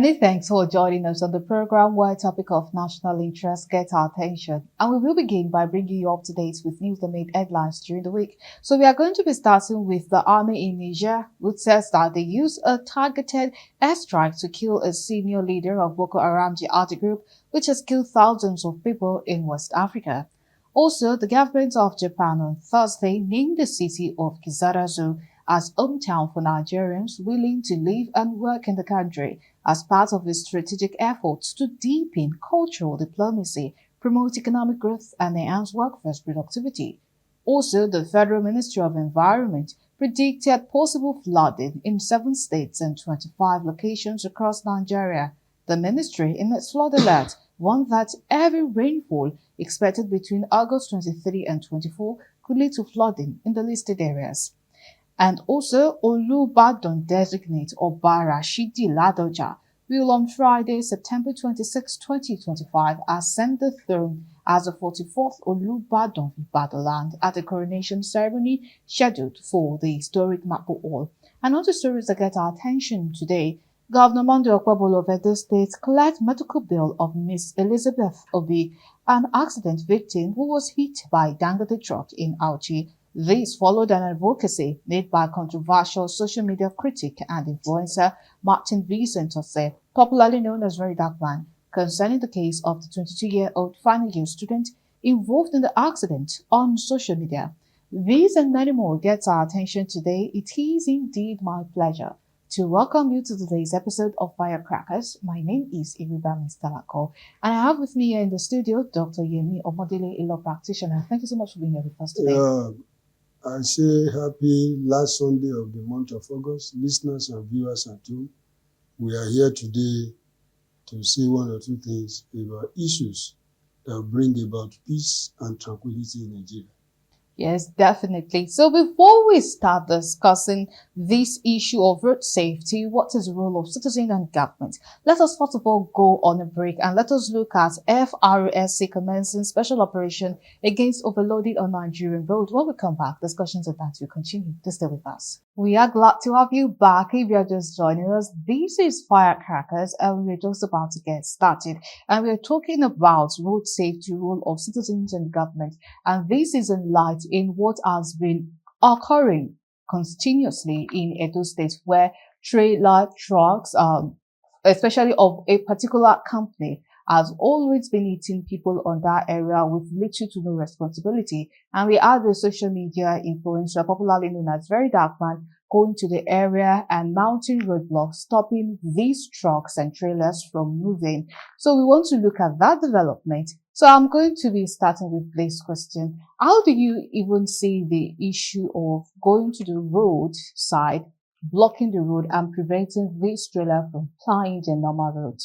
Many thanks for joining us on the program where a topic of national interest gets our attention. And we will begin by bringing you up to date with news that made headlines during the week. So we are going to be starting with the army in Niger, which says that they used a targeted airstrike to kill a senior leader of Boko Haram jihadi group, which has killed thousands of people in West Africa. Also, the government of Japan on Thursday named the city of Kizarazu as hometown for Nigerians willing to live and work in the country as part of its strategic efforts to deepen cultural diplomacy, promote economic growth, and enhance workforce productivity. Also, the Federal Ministry of Environment predicted possible flooding in 7 states and 25 locations across Nigeria. The ministry, in its flood alert, warned that heavy rainfall expected between August 23 and 24 could lead to flooding in the listed areas. And also, Olubadan designate Oba Rashidi Ladoja will on Friday, September 26, 2025, ascend the throne as the 44th Olubadan of Ibadan at the coronation ceremony scheduled for the historic Mapo Hall. And other stories that get our attention today. Governor Monday Okwebolo of Edo State cleared medical bill of Miss Elizabeth Obi, an accident victim who was hit by Dangote truck in Auchi. This followed an advocacy made by controversial social media critic and influencer Martin Vincent Ose, popularly known as Very Dark Man, concerning the case of the 22-year-old final year student involved in the accident on social media. These and many more get our attention today. It is indeed my pleasure to welcome you to today's episode of Firecrackers. My name is Iriba Mistalako, and I have with me here in the studio Dr. Yemi Omodele, a law practitioner. Thank you so much for being here with us today. I say happy last Sunday of the month of August. Listeners and viewers at home, we are here today to say one or two things about issues that bring about peace and tranquility in Nigeria. Yes, definitely. So before we start discussing this issue of road safety, what is the role of citizen and government? Let us first of all go on a break and let us look at FRSC commencing special operation against overloading on Nigerian road. When we come back, discussions on that will continue. To stay with us. We are glad to have you back. If you're just joining us, this is Firecrackers and we're just about to get started. And we're talking about road safety, role of citizens and government. And this is in light in what has been occurring continuously in Edo State, where trailer trucks, especially of a particular company, has always been eating people on that area with little to no responsibility. And we had the social media influencer, popularly known as Very Dark Man, going to the area and mounting roadblocks, stopping these trucks and trailers from moving. So we want to look at that development. So I'm going to be starting with this question. How do you even see the issue of going to the road side, blocking the road and preventing this trailer from plying the normal road?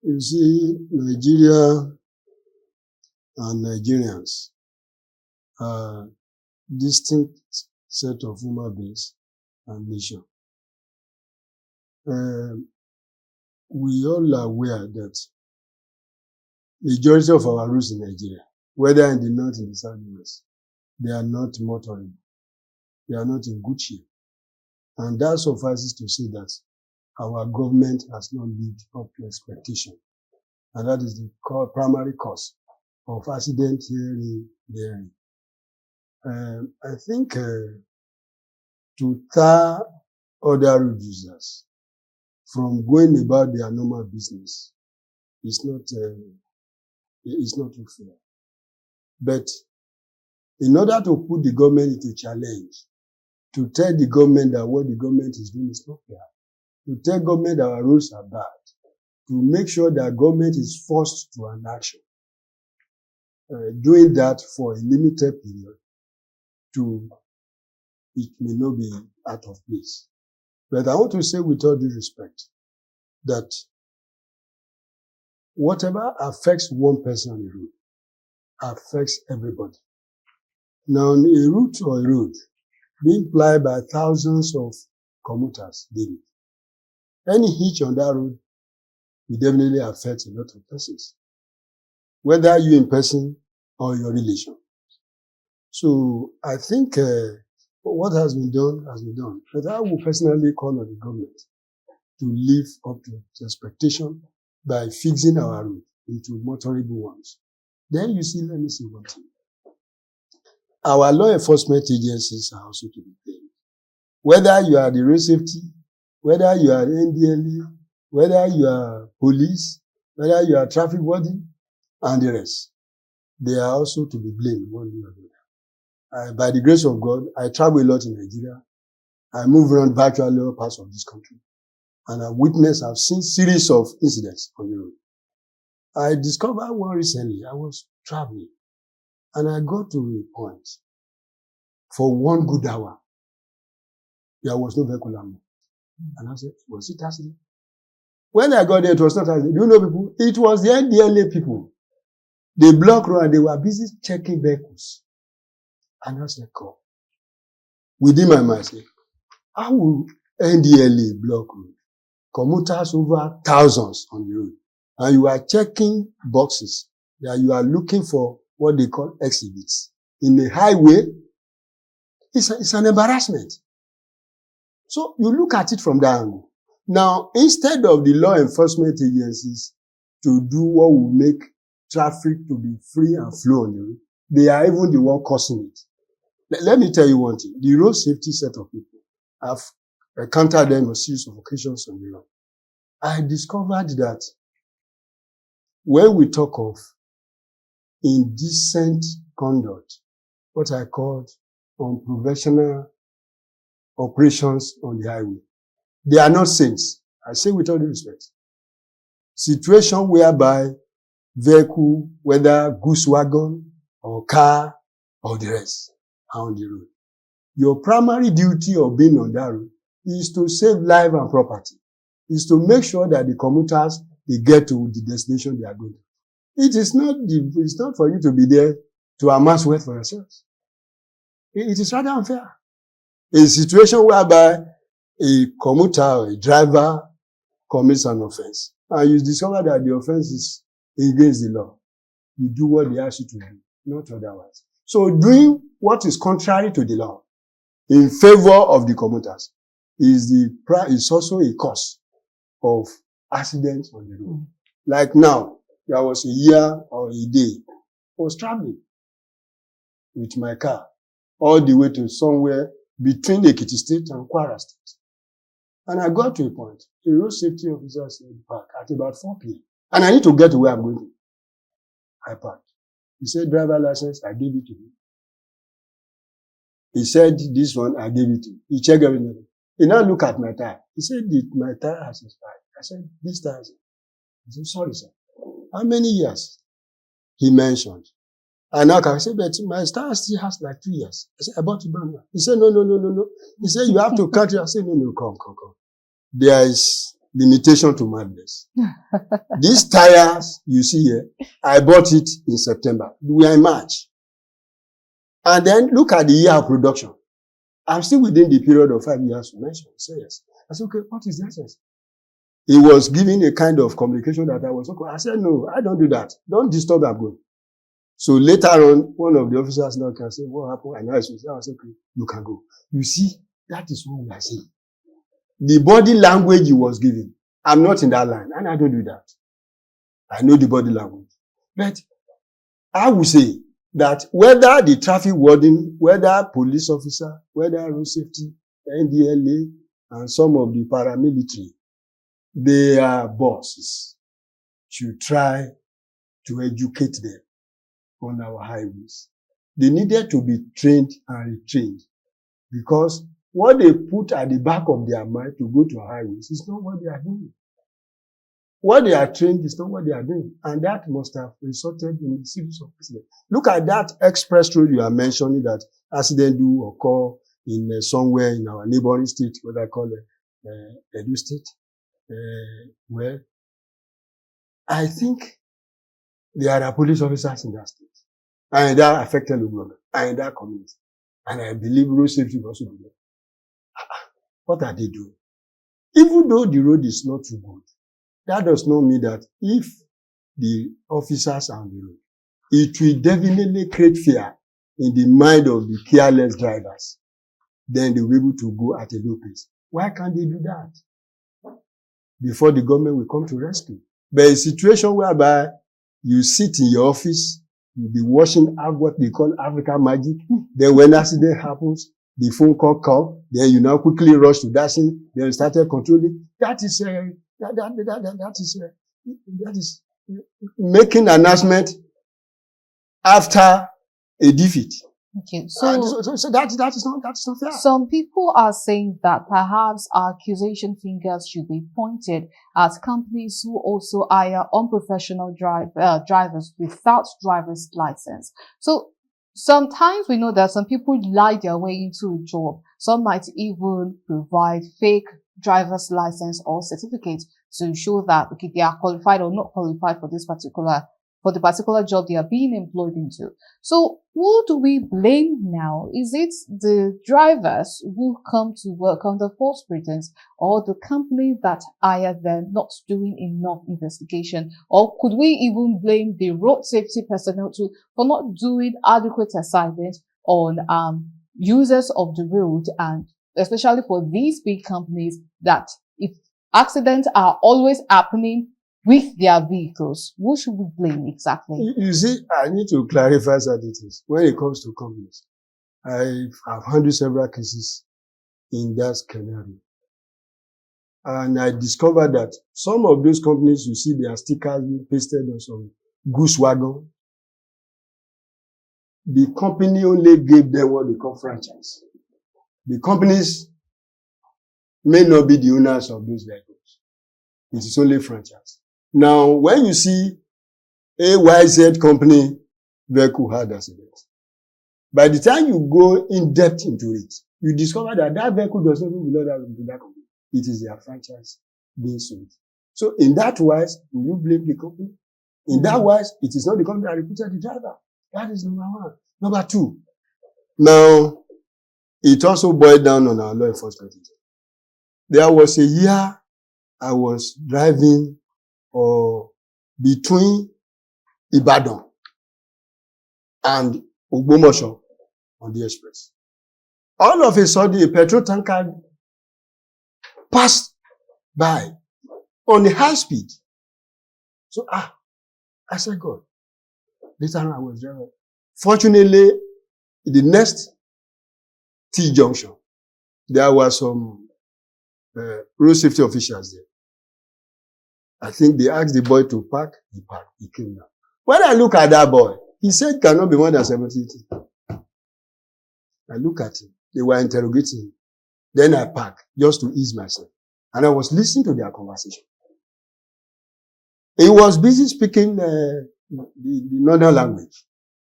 You see, Nigeria and Nigerians are distinct set of human beings and nation. We all are aware that majority of our roads in Nigeria, whether in the north and the south and west, they are not motorable. They are not in good shape. And that suffices to say that our government has not lived up to expectation. And that is the primary cause of accident here and there. I think to tar other road users from going about their normal business is not too fair. But in order to put the government into challenge, to tell the government that what the government is doing is not fair, to tell government that our roads are bad, to make sure that government is forced to an action, doing that for a limited period, it may not be out of place. But I want to say with all due respect that whatever affects one person on the road affects everybody. Now, a route or a road being plied by thousands of commuters daily, any hitch on that road will definitely affect a lot of persons, whether you in person or your relation. So I think what has been done has been done. But I will personally call on the government to live up to the expectation by fixing our road into motorable ones. Then you see, let me see one thing. Our law enforcement agencies are also to be paid. Whether you are the road safety, whether you are NDLA, whether you are police, whether you are traffic warden, and the rest, they are also to be blamed one way or the other. By the grace of God, I travel a lot in Nigeria. I move around virtually all parts of this country. And I've seen series of incidents on the road. I discovered one recently. I was traveling and I got to a point for 1 good hour. There was no vehicle around. And I said, was it accident? When I got there, it was not accident. Do you know people? It was the NDLA people. They blocked road and they were busy checking vehicles. And I said, God. Within my mind, I said, how will NDLA block road? Commuters over thousands on the road. And you are checking boxes that you are looking for what they call exhibits. In the highway, it's an embarrassment. So you look at it from that angle. Now, instead of the law enforcement agencies to do what will make traffic to be free and flow on the road, they are even the one causing it. Let me tell you one thing. The road safety set of people, I've encountered them on a series of occasions on the road. I discovered that when we talk of indecent conduct, what I called unprofessional operations on the highway, they are not saints. I say with all due respect. Situation whereby vehicle, whether goods wagon or car or the rest, are on the road. Your primary duty of being on that road is to save life and property. Is to make sure that the commuters, they get to the destination they are going to. It's not for you to be there to amass wealth for yourselves. It is rather unfair. A situation whereby a commuter or a driver commits an offense, and you discover that the offense is against the law, you do what they ask you to do, not otherwise. So doing what is contrary to the law in favor of the commuters is also a cause of accidents on the road. Like now, there was a year or a day, I was traveling with my car all the way to somewhere between Ekiti State and Kwara State. And I got to a point, the road safety officer said, park at about 4 p.m. And I need to get to where I'm going to. I parked. He said, driver license, I gave it to him. He said, this one, I gave it to him. He checked everything. He now looked at my tire. He said, my tire has expired. I said, this tire has expired. He said, sorry, sir. How many years? He mentioned. And now I said, but my tire still has like 2 years. I said, I bought it brand new. He said, no. He said, you have to cut it. I said, no, come. There is limitation to madness. These tires you see here, I bought it in September. We are in March. And then look at the year of production. I'm still within the period of 5 years you mentioned. He said, yes. I said, okay, what is the essence? He was giving a kind of communication that I was okay. I said, no, I don't do that. Don't disturb, I'm going. So later on, one of the officers now can say, what happened? And I said, okay, you can go. You see, that is what we are saying. The body language he was giving, I'm not in that line, and I don't do that. I know the body language. But I would say that whether the traffic warden, whether police officer, whether road safety, NDLA, and some of the paramilitary, their bosses should try to educate them on our highways. They needed to be trained and retrained because what they put at the back of their mind to go to highways is not what they are doing. What they are trained is not what they are doing. And that must have resulted in a series of accidents. Look at that express road you are mentioning that accident do occur in somewhere in our neighboring state, what I call Edo State, where I think there are police officers in that state, and that affected the government, and that community. And I believe road safety will also be there. What are they doing? Even though the road is not too good, that does not mean that if the officers are on the road, it will definitely create fear in the mind of the careless drivers. Then they will be able to go at a low pace. Why can't they do that? before the government will come to rescue. But a situation whereby you sit in your office, you'll be watching what they call African magic. Then when accident happens, the phone call come, then you now quickly rush to that scene, then you started controlling. That is making announcement after a defeat. Okay, So that is not fair. Some people are saying that perhaps accusation fingers should be pointed at companies who also hire unprofessional drivers without driver's license. So sometimes we know that some people lie their way into a job. Some might even provide fake driver's license or certificate to show that okay, they are qualified or not qualified for the particular job they are being employed into. So who do we blame now? Is it the drivers who come to work under false pretense, or the company that hire them not doing enough investigation? Or could we even blame the road safety personnel too for not doing adequate assignments on users of the road, and especially for these big companies that if accidents are always happening with their vehicles, who should we blame exactly? You see, I need to clarify certain things. When it comes to companies, I've handled several cases in that scenario. And I discovered that some of those companies, you see their stickers being pasted on some goose wagon. The company only gave them what they call franchise. The companies may not be the owners of those vehicles. It is only franchise. Now, when you see AYZ company vehicle had accident, by the time you go in depth into it, you discover that that vehicle does not even belong to that company. It is their franchise being sold. So in that wise, will you blame the company? In that wise, it is not the company that recruited the driver. That is number one. Number two, now, it also boiled down on our law enforcement. There was a year I was driving between Ibadan and Ogbomoso on the express. All of a sudden, a petrol tanker passed by on a high speed. So, I said, God, this time I was driving. Fortunately, in the next T-junction, there were some road safety officials there. I think they asked the boy to park. He parked. He came down. When I look at that boy, he said cannot be more than 70. I look at him. They were interrogating him. Then I parked just to ease myself. And I was listening to their conversation. He was busy speaking the northern language.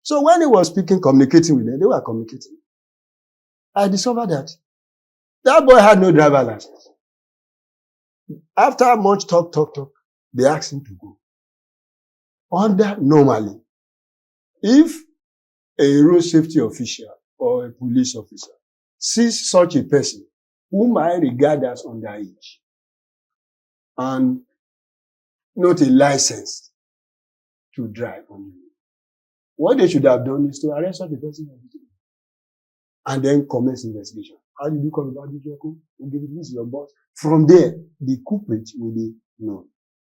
So when he was speaking, communicating with them, they were communicating. I discovered that boy had no driver license. After much talk, they asked him to go. Normally, if a road safety official or a police officer sees such a person whom I regard as underage and not a license to drive on the road, what they should have done is to arrest such a person and then commence investigation. How did you come about this vehicle? Who gave it? This is your boss. From there, the culprit will be known.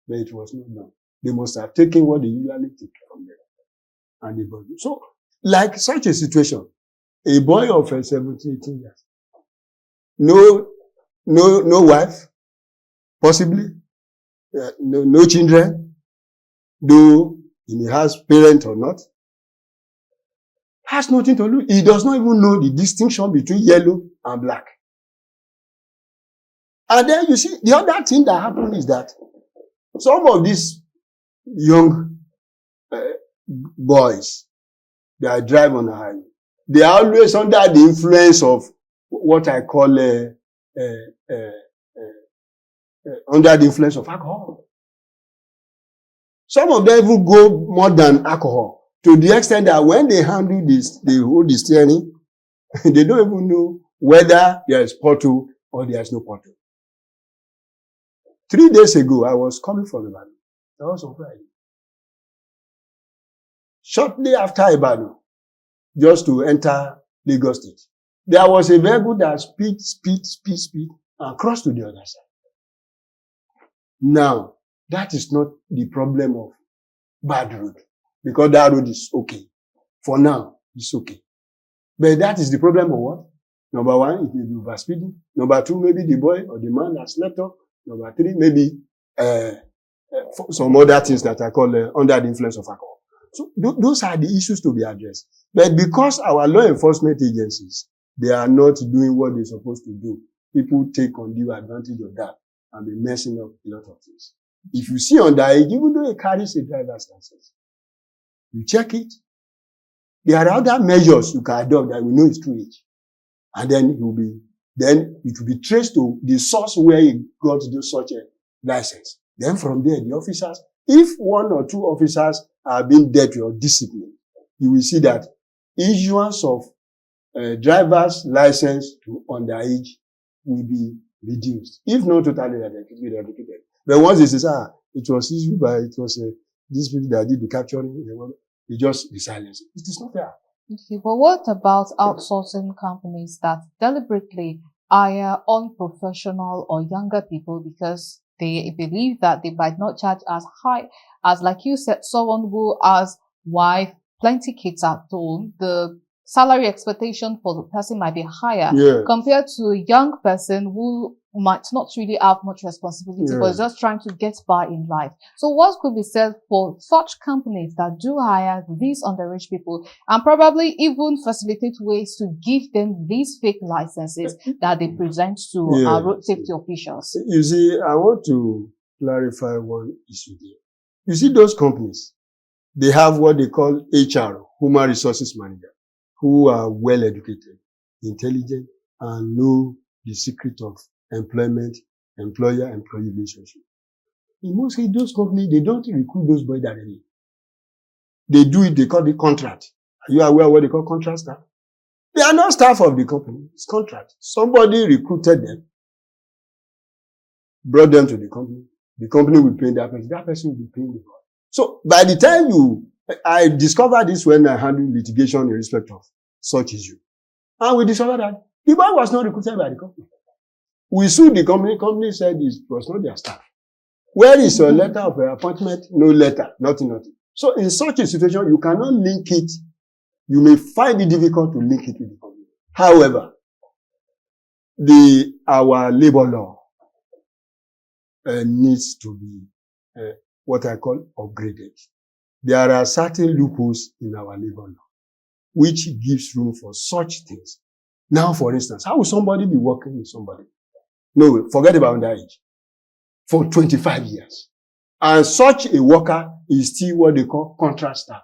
But it was not done. They must have taken what they usually take from there. And they brought it. So, like such a situation, a boy of 17, 18 years, no wife, possibly, no children, though he has parents or not, has nothing to do. He does not even know the distinction between yellow and black. And then you see, the other thing that happened is that some of these young boys that drive on the highway, they are always under the influence of what I call under the influence of alcohol. Some of them even go more than alcohol, to the extent that when they handle this, they hold the steering, they don't even know whether there is pothole or there is no pothole. 3 days ago, I was coming from Ibadan. That was on Friday. Shortly after Ibadan, just to enter Lagos State, there was a vehicle that speed, and crossed to the other side. Now, that is not the problem of bad road, because that road is okay. For now, it's okay. But that is the problem of what? Number one, it may be overspeeding. Number two, maybe the boy or the man has slept off. Number three, maybe some other things that I call under the influence of alcohol. So those are the issues to be addressed. But because our law enforcement agencies, they are not doing what they're supposed to do, people take undue advantage of that and be messing up a lot of things. If you see underage, even though it carries a driver's license, you check it. There are other measures you can adopt that we know is true age. And then it will be traced to the source where he got such a license. Then from there, the officers, if one or two officers are being dealt with or disciplined, you will see that issuance of driver's license to underage will be reduced, if not totally eradicated. But once they say, it was issued by, these people that did the capturing, they just be silenced. It is not fair. Okay, but what about outsourcing companies that deliberately hire unprofessional or younger people because they believe that they might not charge as high as, like you said, someone who has wife, plenty kids at home, the salary expectation for the person might be higher compared to a young person who might not really have much responsibility, but is just trying to get by in life. So what could be said for such companies that do hire these underage people and probably even facilitate ways to give them these fake licenses that they present to road safety officials? You see, I want to clarify one issue there. You see, those companies, they have what they call HR, Human Resources Manager, who are well educated, intelligent, and know the secret of employment, employer-employee relationship. In most cases, those companies, they don't recruit those boys directly. They do it, they call it contract. Are you aware of what they call contract staff? They are not staff of the company, it's contract. Somebody recruited them, brought them to the company will pay that person will be paying the boy. So by the time I discovered this when I handled litigation in respect of such issue. And we discovered that the boy was not recruited by the company. We sued the company said it was not their staff. Where is your letter of appointment? No letter, nothing. So in such a situation, you cannot link it. You may find it difficult to link it with the company. However, our labor law needs to be what I call upgraded. There are certain loopholes in our labor law which gives room for such things. Now, for instance, how will somebody be working with somebody? No, forget about underage. For 25 years. And such a worker is still what they call contract staff.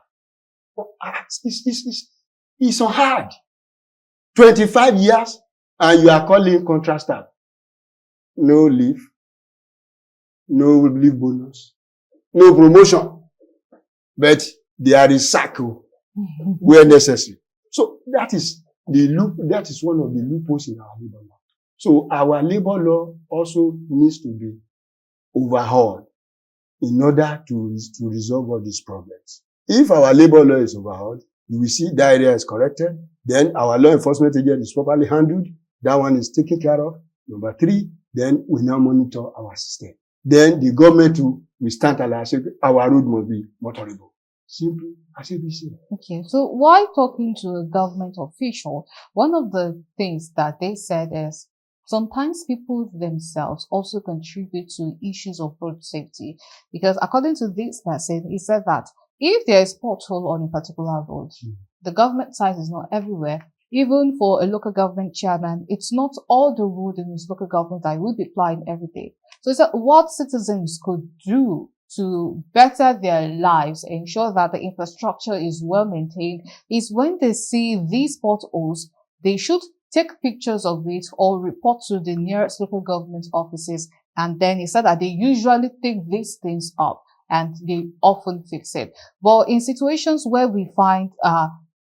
It's so hard. 25 years and you are calling contract staff. No leave. No leave bonus. No promotion. But there is cycle where necessary. So that is the loop. That is one of the loopholes in our labor law. So our labor law also needs to be overhauled in order to resolve all these problems. If our labor law is overhauled, you will see that area is corrected. Then our law enforcement agent is properly handled. That one is taken care of. Number three, then we now monitor our system. Then the government will stand alert. Our road must be motorable. Simple as ABC. Okay, so while talking to a government official, one of the things that they said is sometimes people themselves also contribute to issues of road safety, because according to this person, he said that if there is pothole on a particular road, the government side is not everywhere. Even for a local government chairman, it's not all the road in his local government that he will be applying every day. So he said what citizens could do to better their lives, ensure that the infrastructure is well maintained, is when they see these potholes, they should take pictures of it or report to the nearest local government offices. And then he said that they usually take these things up and they often fix it. But in situations where we find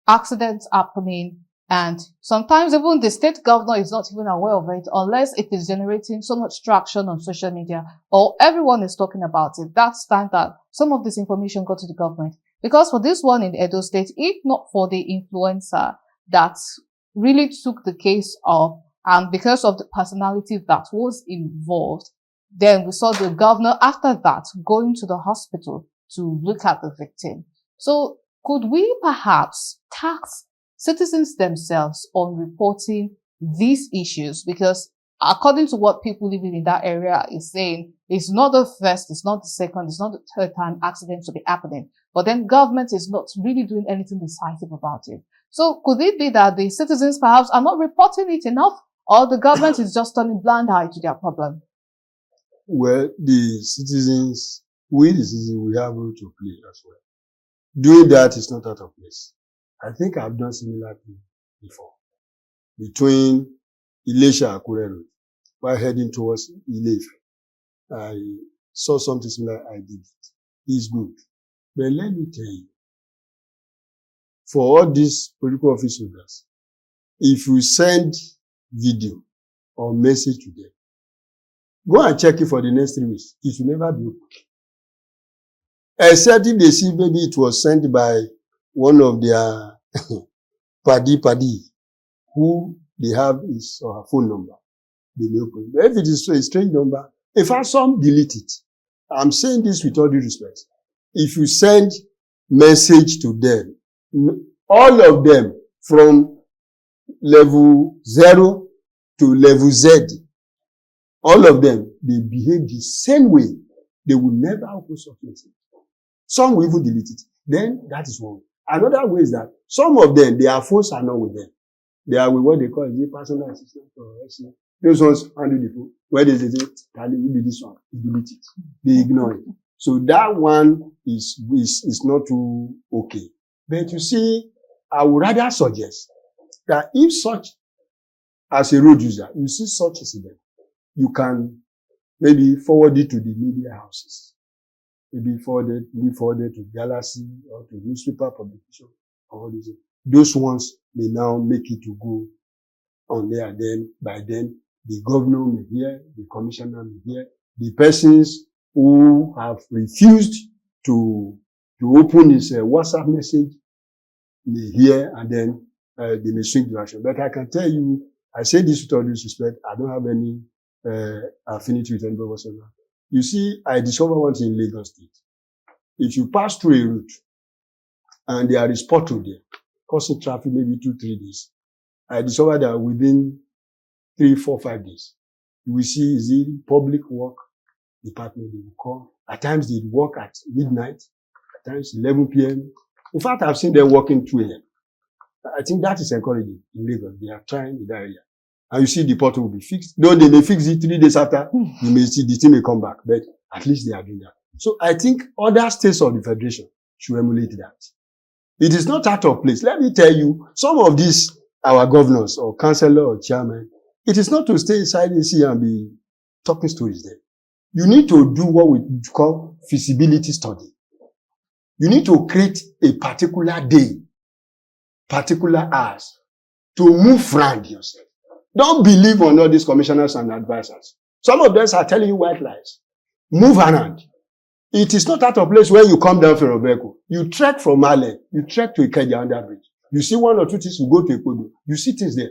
accidents happening, and sometimes even the state governor is not even aware of it unless it is generating so much traction on social media or everyone is talking about it, that's time that some of this information got to the government. Because for this one in Edo State, if not for the influencer that really took the case up, and because of the personality that was involved, Then we saw the governor after that going to the hospital to look at the victim. So could we perhaps tax citizens themselves on reporting these issues? Because according to what people living in that area is saying, it's not the first, it's not the second, it's not the third time accidents will be happening. But then government is not really doing anything decisive about it. So could it be that the citizens perhaps are not reporting it enough, or the government is just turning blind eye to their problem? Well, the citizens, we have a role to play as well. Doing that is not out of place. I think I've done similar thing before. Between Ilesha Akure Road, while heading towards Ile-Ife, I saw something similar, I did it. It's good. But let me tell you, for all these political office holders, if you send video or message to them, go and check it for the next 3 weeks. It will never be open. Except if they see maybe it was sent by one of their paddy who they have his or her phone number. They may open it. But if it is a strange number, in fact, some delete it. I'm saying this with all due respect. If you send message to them, all of them from level 0 to level Z, all of them, they behave the same way. They will never open such message. Some will even delete it. Then that is one way. Another way is that some of them, their phones are not with them. They are with what they call the personal assistant or SC. Those ones handle the phone. Where they say, Tali, you do this one, you delete it. They ignore it. So that one is not too okay. But you see, I would rather suggest that if such, as a road user, you see such incident, you can maybe forward it to the media houses. Maybe forward it to Galaxy or to newspaper publication or all these. Those ones may now make it to go on there. Then by then, the governor may hear, the commissioner may hear, the persons who have refused to open his WhatsApp message may hear, and then they may swing direction. But I can tell you, I say this with all due respect, I don't have any affinity with anybody whatsoever. You see, I discovered one thing in Lagos State. If you pass through a route and there is pothole there, causing traffic maybe 2-3 days, I discovered that within 3, 4, 5 days, you will see is the public work department they will come. At times they work at midnight, at times 11 p.m. In fact, I've seen them working 2 a.m. I think that is encouraging in Lagos. They are trying in that area. And you see the pothole will be fixed. Though they may fix it 3 days after, you may see the thing may come back. But at least they are doing that. So I think other states of the Federation should emulate that. It is not out of place. Let me tell you, some of these, our governors or councillor or chairman, it is not to stay inside AC and be talking stories there. You need to do what we call feasibility study. You need to create a particular day, particular hours to move around yourself. Don't believe on all these commissioners and advisors. Some of them are telling you white lies. Move around. It is not out of place when you come down from Robeko. You trek from Male, you trek to Ikeja under bridge. You see 1 or 2 things, you go to Ekodo. You see things there.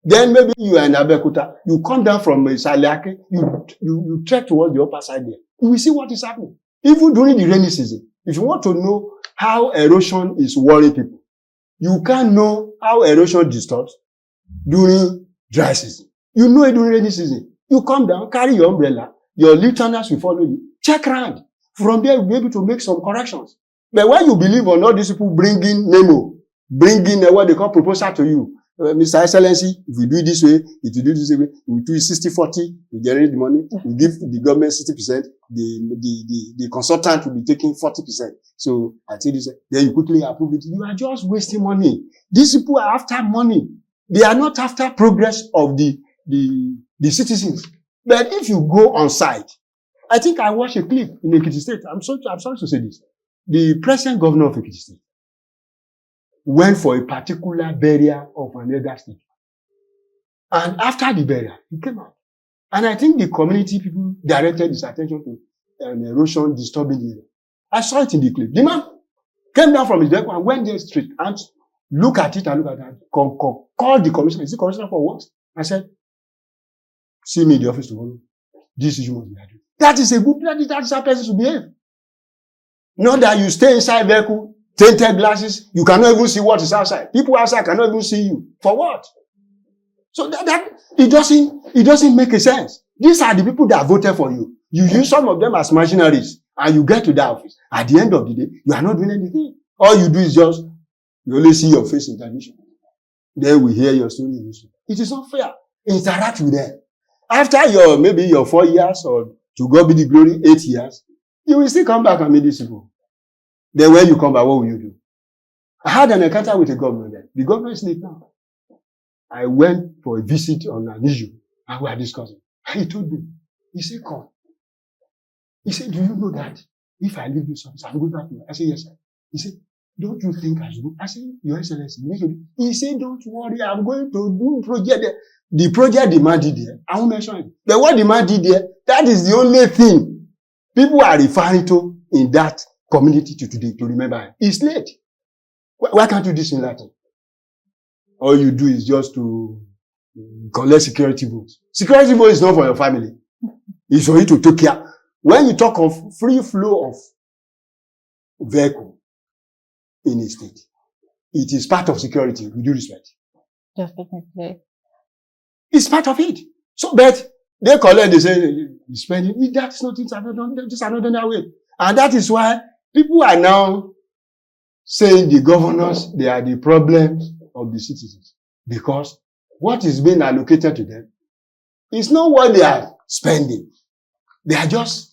Then maybe you are in Abeokuta. You come down from Saliake, you trek towards the upper side there. You will see what is happening. Even during the rainy season. If you want to know how erosion is worrying people, you can know how erosion distorts during dry season. You know it during rainy season. You come down, carry your umbrella, your lieutenants will follow you. Check around. From there, you'll be able to make some corrections. But when you believe on all these people bringing memo, bringing what they call proposal to you, Mr. Excellency, if we do it this way, it will do this way, we do it 60-40, we generate the money, we give the government 60%, the consultant will be taking 40%. So I tell you this, then you quickly approve it. You are just wasting money. These people are after money. They are not after progress of the citizens. But if you go on site, I think I watched a clip in Ekiti State. I'm sorry to say this. The present governor of Ekiti State went for a particular burial of an elder statue. And after the burial, he came out. And I think the community people directed his attention to an erosion disturbing the area. I saw it in the clip. The man came down from his vehicle and went there straight and look at it and look at that. Called the commissioner. Is the commissioner for what? I said, see me in the office tomorrow. This issue must be addressed. That is a good place. That is how person should behave. Not that you stay inside vehicle, tinted glasses, you cannot even see what is outside. People outside cannot even see you. For what? So that it doesn't make a sense. These are the people that voted for you. You use some of them as mercenaries, and you get to that office. At the end of the day, you are not doing anything. All you do is just, you only see your face in television. Then we hear your story in history. It is not fair. Interact with them. After maybe your 4 years, or to God be the glory, 8 years, you will still come back and meet these people. Then when you come back, what will you do? I had an encounter with a governor then. The governor is late now. I went for a visit on an issue, and we are discussing. And he told me, he said, come. He said, do you know that if I leave this office, I'm going back to work? I said, yes, sir. He said, don't you think I should go? I said, Your Excellency, he said, don't worry, I'm going to do project there. The project demanded there, I won't mention it. But what demanded there, that is the only thing people are referring to in that community to today, to remember. It's late. Why can't you do this in Latin? All you do is just to collect security votes. Security vote is not for your family. It's for you to take care. When you talk of free flow of vehicle in a state, it is part of security, with due respect. Definitely. It's part of it. So, but they collect, they say, spending. That is not, things are not done, just are not done that way. And that is why people are now saying the governors, they are the problems of the citizens. Because what is being allocated to them is not what they are spending. They are just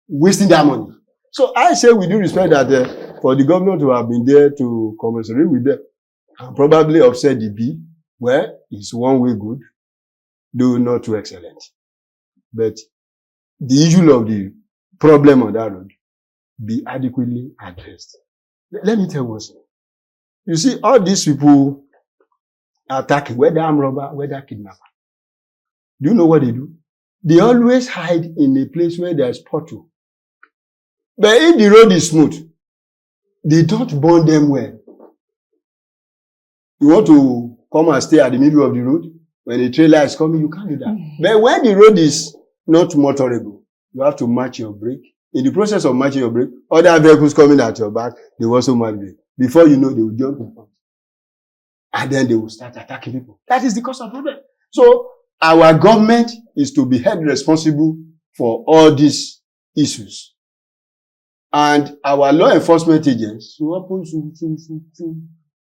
wasting their money. So I say with due respect that for the governor to have been there to commiserate with them and probably upset the B, well, it's one way good, though not too excellent. But the issue of the problem on that road be adequately addressed. Let me tell you something. You see, all these people attacking, whether armed robber, whether kidnapper, do you know what they do? They always hide in a place where there's pothole. But if the road is smooth, they don't burn them well. You want to come and stay at the middle of the road? When a trailer is coming, you can't do that. But when the road is not motorable, you have to match your brake. In the process of matching your brake, other vehicles coming at your back, they will also match brake. Before you know, they will jump in front. And then they will start attacking people. That is the cause of problem. So, our government is to be held responsible for all these issues. And our law enforcement agents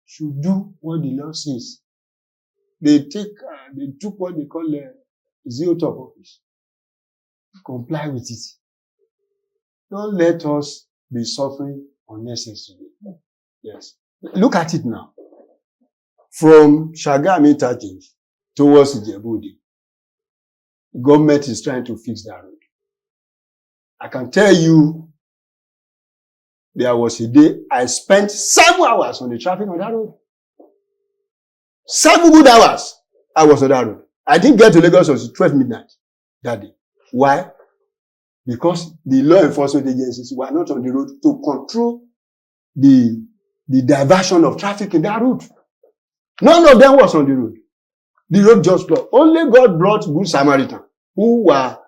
should do what the law says. They took what they call zero top office. Comply with it. Don't let us be suffering unnecessarily. Yes. Look at it now. From Shagamu interchange towards Ijebu-Ode, the government is trying to fix that road. I can tell you, there was a day I spent 7 hours on the traffic on that road. 7 good hours I was on that road. I didn't get to Lagos until 12 midnight that day. Why? Because the law enforcement agencies were not on the road to control the diversion of traffic in that road. None of them was on the road. The road just blocked. Only God brought good Samaritan who were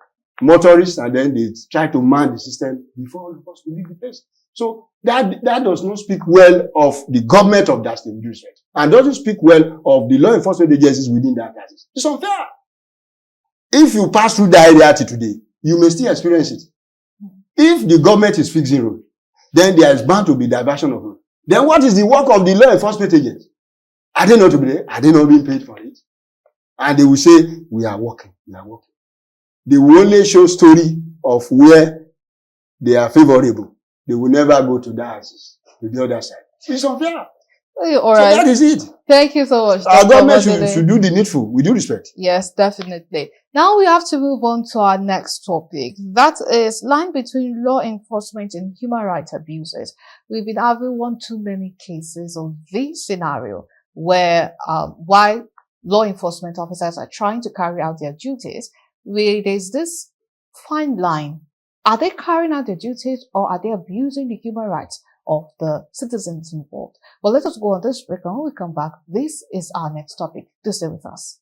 motorists, and then they tried to man the system before all of us to leave the place. So that does not speak well of the government of that state, with respect, and doesn't speak well of the law enforcement agencies within that place. It's unfair. If you pass through that area today, you may still experience it. If the government is fixing road, then there is bound to be diversion of road. Then what is the work of the law enforcement agents? Are they not to be there? Are they not being paid for it? And they will say, we are working, we are working. They will only show story of where they are favorable. They will never go to the other side. It's unfair. All right. So that is it. Thank you so much. Our government should do the needful, with due respect. Yes, definitely. Now we have to move on to our next topic. That is line between law enforcement and human rights abuses. We've been having one too many cases of this scenario where why law enforcement officers are trying to carry out their duties, where there's this fine line. Are they carrying out their duties, or are they abusing the human rights of the citizens involved? Well, let us go on this break, and when we come back, this is our next topic. Do stay with us.